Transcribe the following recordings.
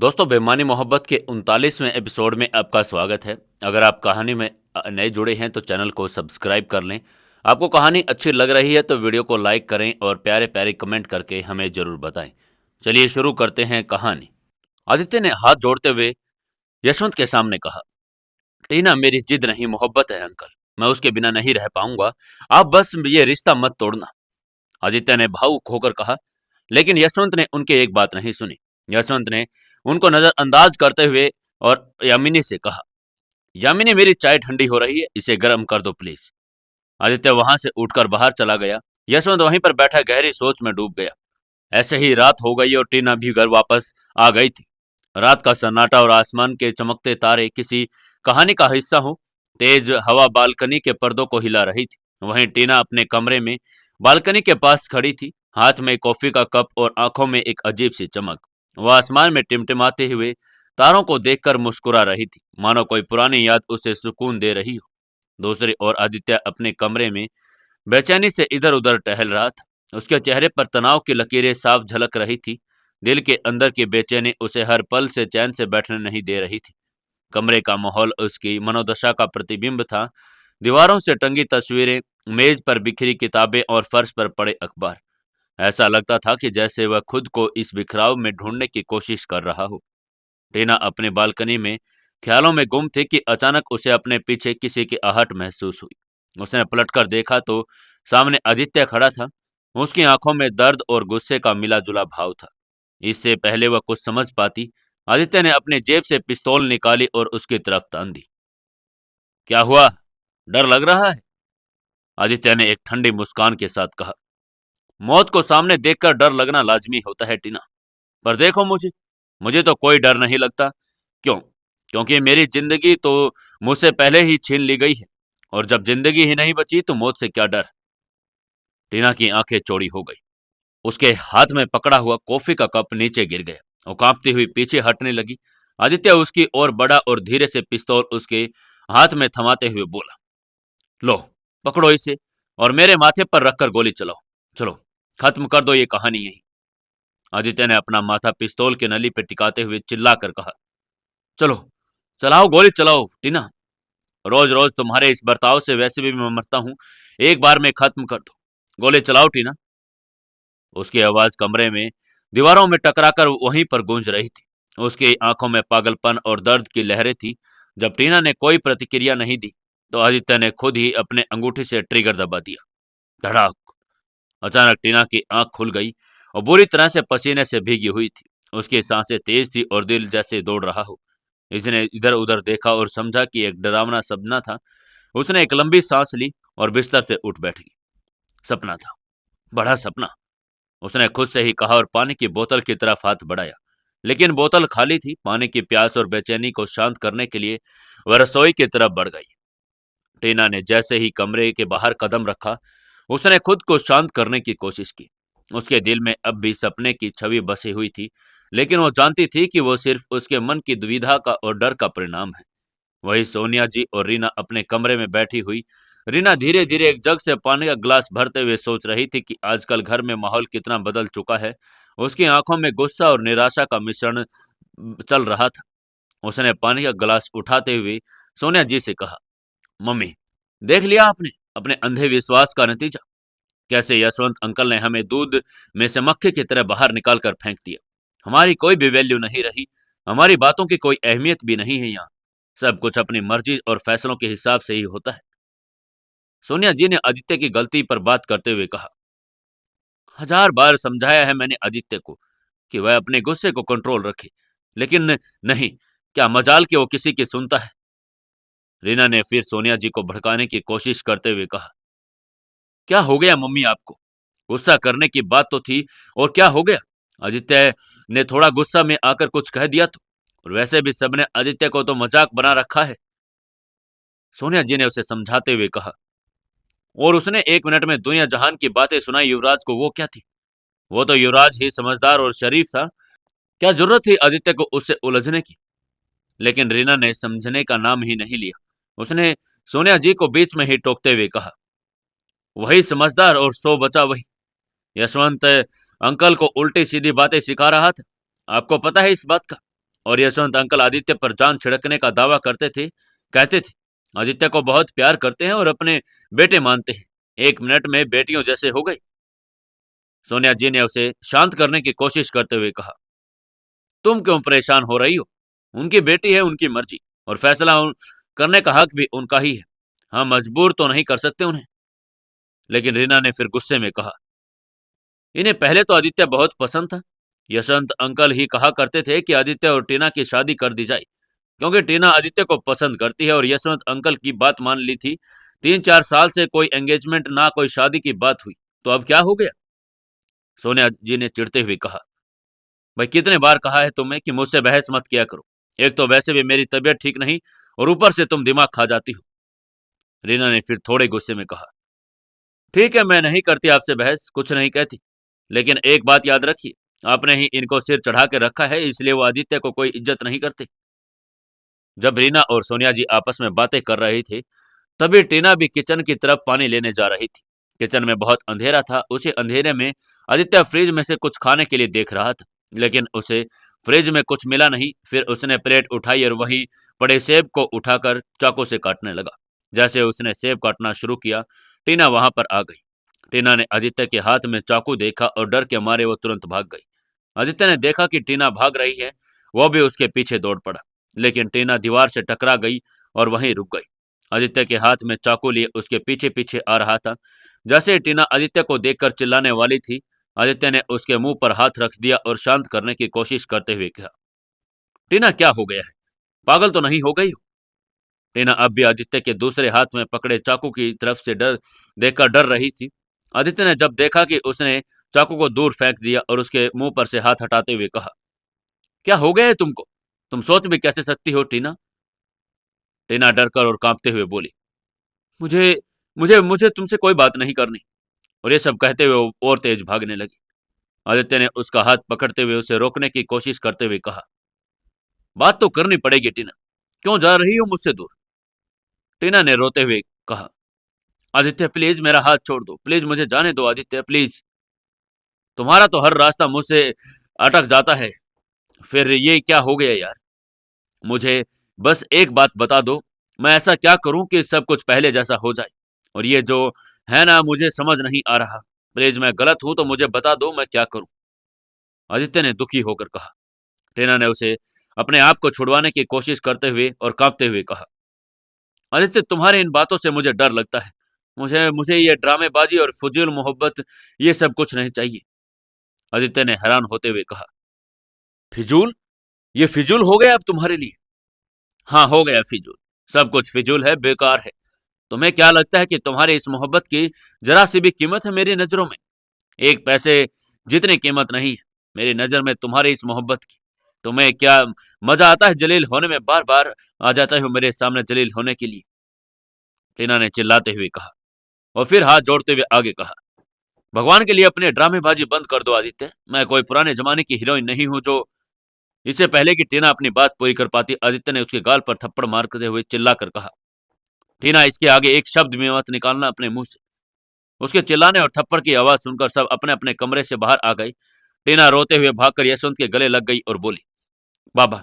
दोस्तों, बेईमानी मोहब्बत के 39वें एपिसोड में आपका स्वागत है। अगर आप कहानी में नए जुड़े हैं तो चैनल को सब्सक्राइब कर लें। आपको कहानी अच्छी लग रही है तो वीडियो को लाइक करें और प्यारे प्यारे कमेंट करके हमें ज़रूर बताएं। चलिए शुरू करते हैं कहानी। आदित्य ने हाथ जोड़ते हुए यशवंत के सामने कहा, टीना मेरी जिद नहीं, मोहब्बत है अंकल। मैं उसके बिना नहीं रह पाऊंगा। आप बस ये रिश्ता मत तोड़ना। आदित्य ने भावुक होकर कहा, लेकिन यशवंत ने उनकी एक बात नहीं सुनी। यशवंत ने उनको नजरअंदाज करते हुए और यामिनी से कहा, यामिनी मेरी चाय ठंडी हो रही है, इसे गर्म कर दो प्लीज। आदित्य वहां से उठकर बाहर चला गया। यशवंत वहीं पर बैठा गहरी सोच में डूब गया। ऐसे ही रात हो गई और टीना भी घर वापस आ गई थी। रात का सन्नाटा और आसमान के चमकते तारे किसी कहानी का हिस्सा हो। तेज हवा बालकनी के पर्दों को हिला रही थी। वहीं टीना अपने कमरे में बालकनी के पास खड़ी थी, हाथ में कॉफी का कप और आंखों में एक अजीब सी चमक। वह आसमान में टिमटिमाते हुए तारों को देखकर मुस्कुरा रही थी, मानो कोई पुरानी याद उसे सुकून दे रही हो। दूसरी ओर आदित्य अपने कमरे में बेचैनी से इधर उधर टहल रहा था। उसके चेहरे पर तनाव की लकीरें साफ झलक रही थी। दिल के अंदर की बेचैनी उसे हर पल से चैन से बैठने नहीं दे रही थी। कमरे का माहौल उसकी मनोदशा का प्रतिबिंब था। दीवारों से टंगी तस्वीरें, मेज पर बिखरी किताबें और फर्श पर पड़े अखबार। ऐसा लगता था कि जैसे वह खुद को इस बिखराव में ढूंढने की कोशिश कर रहा हो। टीना अपने बालकनी में ख्यालों में गुम थी कि अचानक उसे अपने पीछे किसी की आहट महसूस हुई। उसने पलटकर देखा तो सामने आदित्य खड़ा था। उसकी आंखों में दर्द और गुस्से का मिला जुला भाव था। इससे पहले वह कुछ समझ पाती, आदित्य ने अपने जेब से पिस्तौल निकाली और उसकी तरफ तान दी। क्या हुआ, डर लग रहा है? आदित्य ने एक ठंडी मुस्कान के साथ कहा। मौत को सामने देखकर डर लगना लाजमी होता है टीना, पर देखो मुझे मुझे तो कोई डर नहीं लगता। क्यों? क्योंकि मेरी जिंदगी तो मुझसे पहले ही छीन ली गई है, और जब जिंदगी ही नहीं बची तो मौत से क्या डर। टीना की आंखें चौड़ी हो गई। उसके हाथ में पकड़ा हुआ कॉफी का कप नीचे गिर गया। वो कांपती हुई पीछे हटने लगी। आदित्य उसकी ओर बढ़ा और धीरे से पिस्तौल उसके हाथ में थमाते हुए बोला, लो, पकड़ो इसे और मेरे माथे पर रखकर गोली चलाओ। चलो, खत्म कर दो ये कहानी यही। आदित्य ने अपना माथा पिस्तौल के नली पर टिकाते हुए चिल्लाकर कहा, चलो, चलाओ, गोली चलाओ टीना। रोज रोज तुम्हारे इस बर्ताव से वैसे भी मैं मरता हूं। एक बार में खत्म कर दो। गोली चलाओ टीना। उसकी आवाज कमरे में दीवारों में टकराकर वहीं पर गूंज रही थी। उसकी आंखों में पागलपन और दर्द की लहरें थी। जब टीना ने कोई प्रतिक्रिया नहीं दी तो आदित्य ने खुद ही अपने अंगूठे से ट्रिगर दबा दिया। धड़ाक। अचानक टीना की आंख खुल गई और बुरी तरह से पसीने से भीगी हुई थी। उसकी सांसें तेज थी और दिल जैसे दौड़ रहा हो। इसने इधर उधर देखा और समझा कि एक डरावना सपना था। उसने एक लंबी सांस ली और बिस्तर से उठ बैठी। सपना था, बड़ा सपना। उसने खुद से ही कहा और पानी की बोतल की तरफ हाथ बढ़ाया, लेकिन बोतल खाली थी। पानी की प्यास और बेचैनी को शांत करने के लिए वह रसोई की तरफ बढ़ गई। टीना ने जैसे ही कमरे के बाहर कदम रखा, उसने खुद को शांत करने की कोशिश की। उसके दिल में अब भी सपने की छवि बसी हुई थी, लेकिन वो जानती थी कि वो सिर्फ उसके मन की दुविधा का और डर का परिणाम है। वही सोनिया जी और रीना अपने कमरे में बैठी हुई। रीना धीरे धीरे एक जग से पानी का गिलास भरते हुए सोच रही थी कि आजकल घर में माहौल कितना बदल चुका है। उसकी आंखों में गुस्सा और निराशा का मिश्रण चल रहा था। उसने पानी का गिलास उठाते हुए सोनिया जी से कहा, मम्मी, देख लिया आपने अपने अंधे विश्वास का नतीजा? कैसे यशवंत अंकल ने हमें दूध में से मक्खी की तरह बाहर निकाल कर फेंक दिया। हमारी कोई भी वैल्यू नहीं रही। हमारी बातों की कोई अहमियत भी नहीं है यहाँ। सब कुछ अपनी मर्जी और फैसलों के हिसाब से ही होता है। सोनिया जी ने आदित्य की गलती पर बात करते हुए कहा, हजार बार समझाया है मैंने आदित्य को कि वह अपने गुस्से को कंट्रोल रखे, लेकिन नहीं, क्या मजाल कि वो किसी की सुनता है। रीना ने फिर सोनिया जी को भड़काने की कोशिश करते हुए कहा, क्या हो गया मम्मी आपको? गुस्सा करने की बात तो थी, और क्या हो गया? आदित्य ने थोड़ा गुस्सा में आकर कुछ कह दिया तो? और वैसे भी सबने आदित्य को तो मजाक बना रखा है। सोनिया जी ने उसे समझाते हुए कहा, और उसने 1 मिनट में दुनिया जहान की बातें सुनाई युवराज को, वो क्या थी? वो तो युवराज ही समझदार और शरीफ था। क्या जरूरत थी आदित्य को उससे उलझने की? लेकिन रीना ने समझने का नाम ही नहीं लिया। उसने सोनिया जी को बीच में ही टोकते हुए कहा, वही समझदार और सो बचा वही। यशवंत अंकल को उल्टी सीधी बातें सिखा रहा था। आपको पता है इस बात का? और यशवंत अंकल आदित्य पर जान छिड़कने का दावा करते थे। कहते थे आदित्य को बहुत प्यार करते हैं और अपने बेटे मानते हैं। 1 मिनट में बेटियों जैसे हो गए। सोनिया जी ने उसे शांत करने की कोशिश करते हुए कहा, तुम क्यों परेशान हो रही हो? उनकी बेटी है, उनकी मर्जी, और फैसला करने का हक भी उनका ही है। हम मजबूर तो नहीं कर सकते उन्हें। लेकिन रीना ने फिर गुस्से में कहा, इन्हें पहले तो आदित्य बहुत पसंद था। यशवंत अंकल ही कहा करते थे कि आदित्य और टीना की शादी कर दी जाए, क्योंकि टीना आदित्य को पसंद करती है, और यशवंत अंकल की बात मान ली थी। 3-4 साल से कोई एंगेजमेंट ना कोई शादी की बात हुई, तो अब क्या हो गया? सोनिया जी ने चिढ़ते हुए कहा, भाई कितने बार कहा है तुम्हें कि मुझसे बहस मत किया करो। एक तो वैसे भी मेरी तबीयत ठीक नहीं, और ऊपर से तुम दिमाग खा जाती हो। रीना ने फिर थोड़े गुस्से में कहा, ठीक है, मैं नहीं करती आपसे बहस, कुछ नहीं कहती। लेकिन एक बात याद रखिए, आपने ही इनको सिर चढ़ा के रखा है, इसलिए वो आदित्य को कोई इज्जत नहीं करते। जब रीना और सोनिया जी आपस में बातें कर रहे थे, तभी टीना भी किचन की तरफ पानी लेने जा रही थी। किचन में बहुत अंधेरा था। उसी अंधेरे में आदित्य फ्रिज में से कुछ खाने के लिए देख रहा था, लेकिन उसे फ्रिज में कुछ मिला नहीं। फिर उसने प्लेट उठाई और वहीं पड़े सेब को उठाकर चाकू से काटने लगा। जैसे उसने सेब काटना शुरू किया, टीना वहां पर आ गई। टीना ने आदित्य के हाथ में चाकू देखा और डर के मारे वो तुरंत भाग गई। आदित्य ने देखा कि टीना भाग रही है, वो भी उसके पीछे दौड़ पड़ा, लेकिन टीना दीवार से टकरा गई और वहीं रुक गई। आदित्य के हाथ में चाकू लिए उसके पीछे पीछे आ रहा था। जैसे ही टीना आदित्य को देखकर चिल्लाने वाली थी, आदित्य ने उसके मुंह पर हाथ रख दिया और शांत करने की कोशिश करते हुए कहा, टीना क्या हो गया है? पागल तो नहीं हो गई हो? टीना अब भी आदित्य के दूसरे हाथ में पकड़े चाकू की तरफ से डर देखकर डर रही थी। आदित्य ने जब देखा कि उसने चाकू को दूर फेंक दिया और उसके मुंह पर से हाथ हटाते हुए कहा, क्या हो गया है तुमको? तुम सोच भी कैसे सकती हो टीना? टीना डरकर और कांपते हुए बोली, मुझे मुझे मुझे तुमसे कोई बात नहीं करनी। और ये सब कहते हुए वो और तेज भागने लगी। आदित्य ने उसका हाथ पकड़ते हुए उसे रोकने की कोशिश करते हुए कहा, बात तो करनी पड़ेगी टीना, क्यों जा रही हो मुझसे दूर? टीना ने रोते हुए कहा, आदित्य प्लीज मेरा हाथ छोड़ दो, प्लीज मुझे जाने दो आदित्य प्लीज। तुम्हारा तो हर रास्ता मुझसे अटक जाता है। फिर ये क्या हो गया यार? मुझे बस एक बात बता दो, मैं ऐसा क्या करूं कि सब कुछ पहले जैसा हो जाए? और ये जो है ना, मुझे समझ नहीं आ रहा। प्लीज मैं गलत हूं तो मुझे बता दो, मैं क्या करूं? आदित्य ने दुखी होकर कहा। टीना ने उसे अपने आप को छुड़वाने की कोशिश करते हुए और कांपते हुए कहा, आदित्य तुम्हारे इन बातों से मुझे डर लगता है। मुझे मुझे ये ड्रामेबाजी और फजूल मोहब्बत, ये सब कुछ नहीं चाहिए। आदित्य ने हैरान होते हुए कहा, फिजूल? ये फिजूल हो गया अब तुम्हारे लिए? हाँ, हो गया फिजूल। सब कुछ फिजूल है, बेकार है। तुम्हें क्या लगता है कि तुम्हारी इस मोहब्बत की जरा सी भी कीमत है मेरी नजरों में? एक पैसे जितनी कीमत नहीं है मेरी नजर में तुम्हारी इस मोहब्बत की। तुम्हें क्या मजा आता है जलील होने में? बार बार आ जाता हो मेरे सामने जलील होने के लिए। टीना ने चिल्लाते हुए कहा, और फिर हाथ जोड़ते हुए आगे कहा, भगवान के लिए अपने ड्रामेबाजी बंद कर दो आदित्य। मैं कोई पुराने जमाने की हीरोइन नहीं हूं जो। इससे पहले कि टीना अपनी बात पूरी कर पाती, आदित्य ने उसके गाल पर थप्पड़ मारते हुए चिल्ला कर कहा, टीना इसके आगे एक शब्द भी मत निकालना अपने मुंह से। उसके चिल्लाने और थप्पड़ की आवाज सुनकर सब अपने अपने कमरे से बाहर आ गई। टीना रोते हुए भागकर यशवंत के गले लग गई और बोली, बाबा।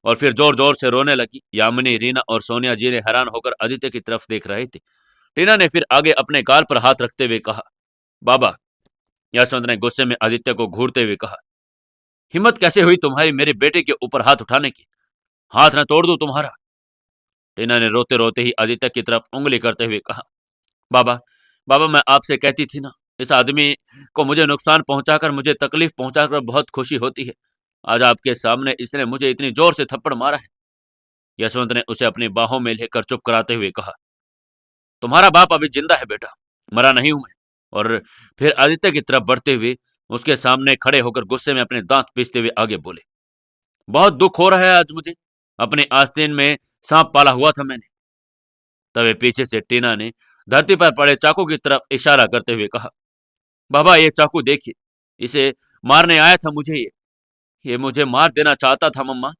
और फिर जोर जोर से रोने लगी। यामिनी, रीना और सोनिया जी ने हैरान होकर आदित्य की तरफ देख रहे थे। टीना ने फिर आगे अपने गाल पर हाथ रखते हुए कहा, बाबा। यशवंत ने गुस्से में आदित्य को घूरते हुए कहा, हिम्मत कैसे हुई तुम्हारी मेरे बेटे के ऊपर हाथ उठाने की? हाथ न तोड़ दूं तुम्हारा? टीना ने रोते रोते ही आदित्य की तरफ उंगली करते हुए कहा, बाबा, बाबा मैं आपसे कहती थी ना, इस आदमी को मुझे नुकसान पहुंचाकर, मुझे तकलीफ पहुंचाकर बहुत खुशी होती है। आज आपके सामने इसने मुझे इतनी जोर से थप्पड़ मारा है। यशवंत ने उसे अपनी बाहों में लेकर चुप कराते हुए कहा, तुम्हारा बाप अभी जिंदा है बेटा, मरा नहीं हूं मैं। और फिर आदित्य की तरफ बढ़ते हुए उसके सामने खड़े होकर गुस्से में अपने दांत पीसते हुए आगे बोले, बहुत दुख हो रहा है आज मुझे। अपने आस्तीन में सांप पाला हुआ था मैंने। तभी पीछे से टीना ने धरती पर पड़े चाकू की तरफ इशारा करते हुए कहा, बाबा ये चाकू देखिए, इसे मारने आया था मुझे ये मुझे मार देना चाहता था मम्मा।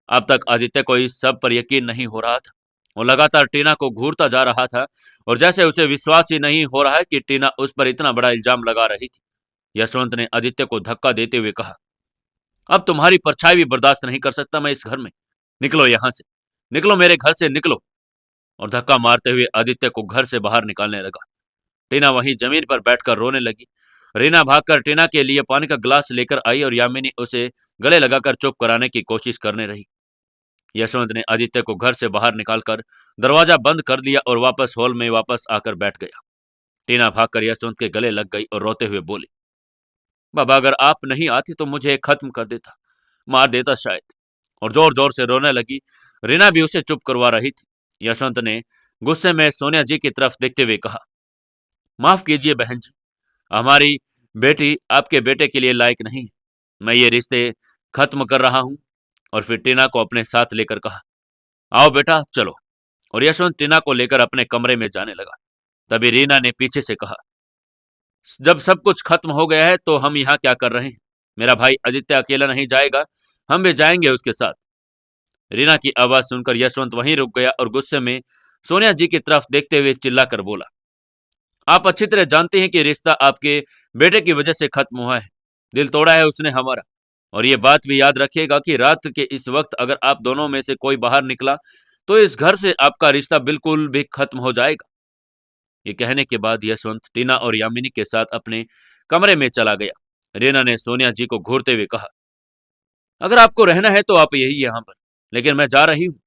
अब तक आदित्य को इस सब पर यकीन नहीं हो रहा था। वो लगातार टीना को घूरता जा रहा था, और जैसे उसे विश्वास ही नहीं हो रहा है कि टीना उस पर इतना बड़ा इल्जाम लगा रही थी। यशवंत ने आदित्य को धक्का देते हुए कहा, अब तुम्हारी परछाई भी बर्दाश्त नहीं कर सकता मैं इस घर में। निकलो यहाँ से, निकलो मेरे घर से निकलो। और धक्का मारते हुए आदित्य को घर से बाहर निकालने लगा। टीना वहीं जमीन पर बैठकर रोने लगी। रीना भागकर टीना के लिए पानी का गिलास लेकर आई और यामिनी उसे गले लगाकर चुप कराने की कोशिश करने रही। यशवंत ने आदित्य को घर से बाहर निकालकर दरवाजा बंद कर दिया और वापस हॉल में वापस आकर बैठ गया। टीना भागकर यशवंत के गले लग गई और रोते हुए बोली, बाबा अगर आप नहीं आते तो मुझे खत्म कर देता, मार देता शायद। और जोर जोर से रोने लगी। रीना भी उसे चुप करवा रही थी। यशवंत ने गुस्से में सोनिया जी की तरफ देखते हुए कहा, माफ कीजिए बहन जी, हमारी बेटी आपके बेटे के लिए लायक नहीं है। मैं ये रिश्ते खत्म कर रहा हूं। और फिर टीना को अपने साथ लेकर कहा, आओ बेटा चलो। और यशवंत टीना को लेकर अपने कमरे में जाने लगा। तभी रीना ने पीछे से कहा, जब सब कुछ खत्म हो गया है तो हम यहाँ क्या कर रहे हैं? मेरा भाई आदित्य अकेला नहीं जाएगा, हम भी जाएंगे उसके साथ। रीना की आवाज सुनकर यशवंत वहीं रुक गया और गुस्से में सोनिया जी की तरफ देखते हुए चिल्लाकर बोला, आप अच्छी तरह जानते हैं कि रिश्ता आपके बेटे की वजह से खत्म हुआ है। दिल तोड़ा है उसने हमारा। और ये बात भी याद रखिएगा कि रात के इस वक्त अगर आप दोनों में से कोई बाहर निकला तो इस घर से आपका रिश्ता बिल्कुल भी खत्म हो जाएगा। ये कहने के बाद यशवंत टीना और यामिनी के साथ अपने कमरे में चला गया। रीना ने सोनिया जी को घूरते हुए कहा, अगर आपको रहना है तो आप यही यहाँ पर, लेकिन मैं जा रही हूँ।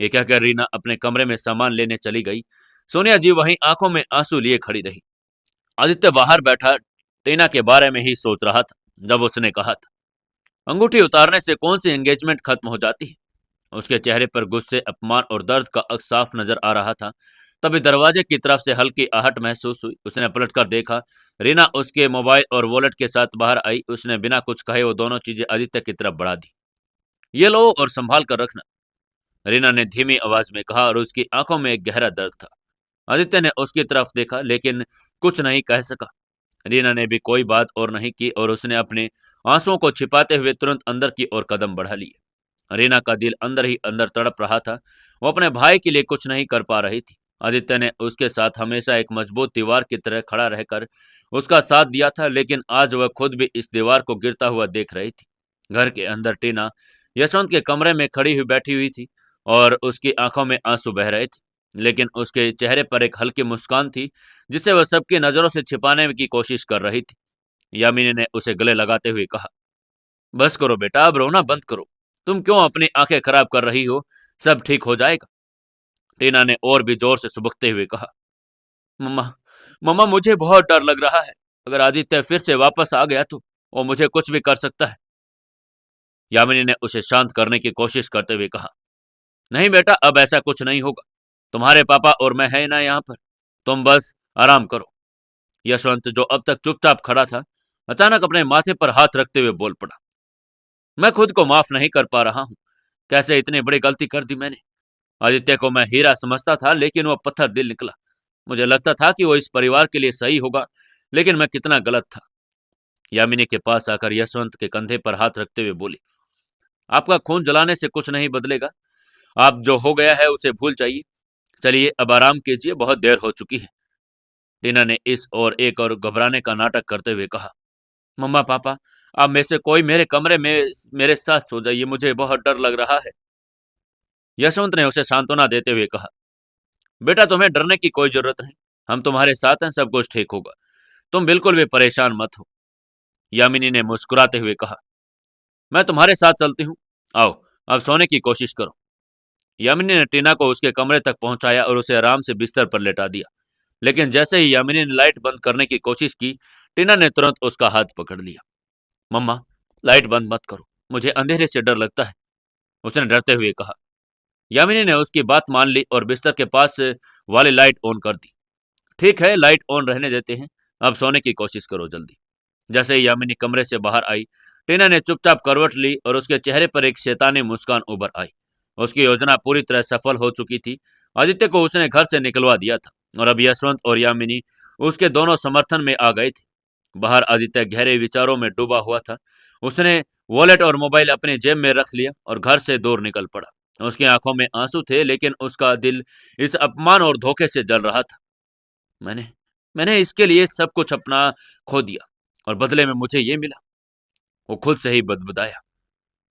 ये कहकर रीना अपने कमरे में सामान लेने चली गई। सोनिया जी वहीं आंखों में आंसू लिए खड़ी रही। आदित्य बाहर बैठा टीना के बारे में ही सोच रहा था जब उसने कहा था, अंगूठी उतारने से कौन सी एंगेजमेंट खत्म हो जाती है। उसके चेहरे पर गुस्से, अपमान और दर्द का अक्स साफ नजर आ रहा था। तभी दरवाजे की तरफ से हल्की आहट महसूस हुई। उसने पलटकर देखा, रीना उसके मोबाइल और वॉलेट के साथ बाहर आई। उसने बिना कुछ कहे वो दोनों चीजें आदित्य की तरफ बढ़ा दी। ये लो और संभाल कर रखना, रीना ने धीमी आवाज में कहा और उसकी आंखों में एक गहरा दर्द था। आदित्य ने उसकी तरफ देखा लेकिन कुछ नहीं कह सका। रीना ने भी कोई बात और नहीं की और उसने अपने आंसुओं को छिपाते हुए तुरंत अंदर की ओर कदम बढ़ा लिए। रीना का दिल अंदर ही अंदर तड़प रहा था। वो अपने भाई के लिए कुछ नहीं कर पा रही थी। आदित्य ने उसके साथ हमेशा एक मजबूत दीवार की तरह खड़ा रहकर उसका साथ दिया था, लेकिन आज वह खुद भी इस दीवार को गिरता हुआ देख रही थी। घर के अंदर टीना यशवंत के कमरे में खड़ी हुई बैठी हुई थी और उसकी आंखों में आंसू बह रहे थे, लेकिन उसके चेहरे पर एक हल्की मुस्कान थी जिसे वह सबकी नजरों से छिपाने की कोशिश कर रही थी। यामिनी ने उसे गले लगाते हुए कहा, बस करो बेटा, अब रोना बंद करो। तुम क्यों अपनी आंखें खराब कर रही हो? सब ठीक हो जाएगा। टीना ने और भी जोर से सुबकते हुए कहा, मम्मा, मम्मा मुझे बहुत डर लग रहा है। अगर आदित्य फिर से वापस आ गया तो वो मुझे कुछ भी कर सकता है। यामिनी ने उसे शांत करने की कोशिश करते हुए कहा, नहीं बेटा, अब ऐसा कुछ नहीं होगा। तुम्हारे पापा और मैं है ना यहाँ पर, तुम बस आराम करो। यशवंत जो अब तक चुपचाप खड़ा था, अचानक अपने माथे पर हाथ रखते हुए बोल पड़ा, मैं खुद को माफ नहीं कर पा रहा हूँ। कैसे इतनी बड़ी गलती कर दी मैंने। आदित्य को मैं हीरा समझता था लेकिन वो पत्थर दिल निकला। मुझे लगता था कि वो इस परिवार के लिए सही होगा, लेकिन मैं कितना गलत था। यामिनी के पास आकर यशवंत के कंधे पर हाथ रखते हुए बोली, आपका खून जलाने से कुछ नहीं बदलेगा। आप जो हो गया है उसे भूल जाइए। चलिए अब आराम कीजिए, बहुत देर हो चुकी है। टीना ने इस और एक और घबराने का नाटक करते हुए कहा, मम्मा पापा, आप में से कोई मेरे कमरे में मेरे साथ सो जाइए, मुझे बहुत डर लग रहा है। यशवंत ने उसे सांत्वना देते हुए कहा, बेटा तुम्हें डरने की कोई जरूरत नहीं, हम तुम्हारे साथ हैं, सब कुछ ठीक होगा। तुम बिल्कुल भी परेशान मत हो। यामिनी ने मुस्कुराते हुए कहा, मैं तुम्हारे साथ चलती हूँ। आओ अब सोने की कोशिश करो। यामिनी ने टीना को उसके कमरे तक पहुंचाया और उसे आराम से बिस्तर पर लेटा दिया। लेकिन जैसे ही यामिनी ने लाइट बंद करने की कोशिश की, टीना ने तुरंत उसका हाथ पकड़ लिया। मम्मा, लाइट बंद मत करो, मुझे अंधेरे से डर लगता है, उसने डरते हुए कहा। यामिनी ने उसकी बात मान ली और बिस्तर के पास वाली लाइट ऑन कर दी। ठीक है, लाइट ऑन रहने देते हैं, अब सोने की कोशिश करो जल्दी। जैसे ही यामिनी कमरे से बाहर आई, टीना ने चुपचाप करवट ली और उसके चेहरे पर एक शैतानी मुस्कान उभर आई। उसकी योजना पूरी तरह सफल हो चुकी थी। आदित्य को उसने घर से निकलवा दिया था और अब यशवंत और यामिनी उसके दोनों समर्थन में आ गए थे। बाहर आदित्य गहरे विचारों में डूबा हुआ था। उसने वॉलेट और मोबाइल अपने जेब में रख लिया और घर से दूर निकल पड़ा। उसकी आंखों में आंसू थे लेकिन उसका दिल इस अपमान और धोखे से जल रहा था। मैंने मैंने इसके लिए सब कुछ अपना खो दिया और बदले में मुझे ये मिला। वो खुद से ही बदबदाया।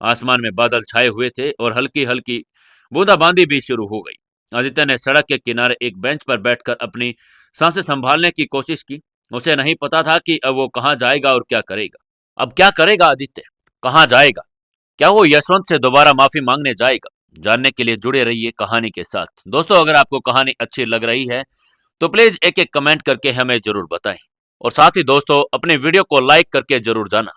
आसमान में बादल छाए हुए थे और हल्की हल्की बूंदाबांदी भी शुरू हो गई। आदित्य ने सड़क के किनारे एक बेंच पर बैठकर अपनी सांसें संभालने की कोशिश की। उसे नहीं पता था कि अब वो कहाँ जाएगा और क्या करेगा। अब क्या करेगा आदित्य? कहाँ जाएगा? क्या वो यशवंत से दोबारा माफी मांगने जाएगा? जानने के लिए जुड़े रहिए कहानी के साथ। दोस्तों, अगर आपको कहानी अच्छी लग रही है तो प्लीज एक एक कमेंट करके हमें जरूर बताएं। और साथ ही दोस्तों, अपने वीडियो को लाइक करके जरूर जाना।